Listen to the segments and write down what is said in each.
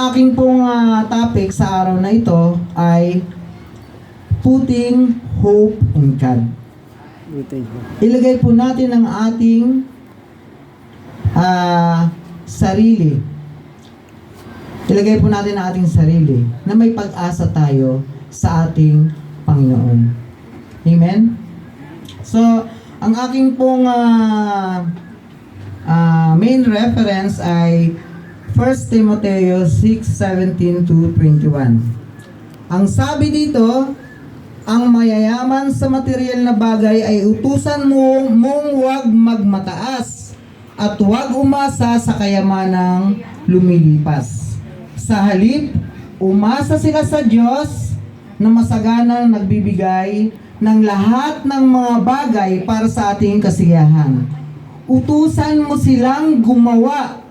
Aking pong topic sa araw na ito ay putting hope in God. Ilagay po natin ang ating sarili. Ilagay po natin ang ating sarili na may pag-asa tayo sa ating Panginoon. Amen? So, ang aking pong main reference ay 1 Timoteo 6:17-21. Ang sabi dito, ang mayayaman sa material na bagay ay utusan mong huwag magmataas at huwag umasa sa kayamanang lumilipas. Sa halip, umasa sila sa Diyos na masaganang nagbibigay ng lahat ng mga bagay para sa ating kasiyahan. Utusan mo silang gumawa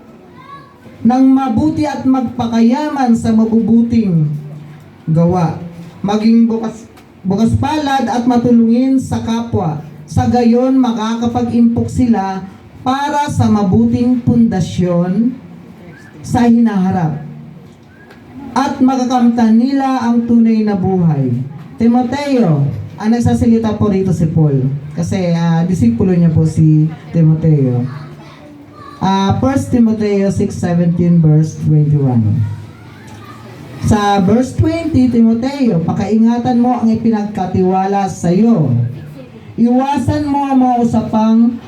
ng mabuti at magpakayaman sa mabubuting gawa. Maging bukas palad at matulungin sa kapwa. Sa gayon, makakapag-impok sila para sa mabuting pundasyon sa hinaharap. At makakamtan nila ang tunay na buhay. Timoteo, ang nagsasalita po rito si Paul. Kasi disipulo niya po si Timoteo. 1 Timoteo 6:17 verse 21. Sa verse 20, Timoteo, pakaingatan mo ang ipinagkatiwala sa iyo. Iwasan mo ang mga usapang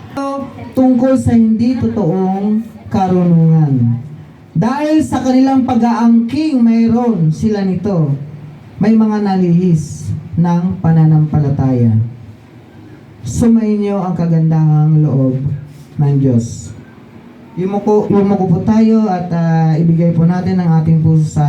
tungkol sa hindi totoong karunungan. Dahil sa kanilang pag-aangking mayroon sila nito, may mga nalihis ng pananampalataya. Sumainyo ang kagandahang loob ng Diyos. Yumuko po tayo at ibigay po natin ang ating puso sa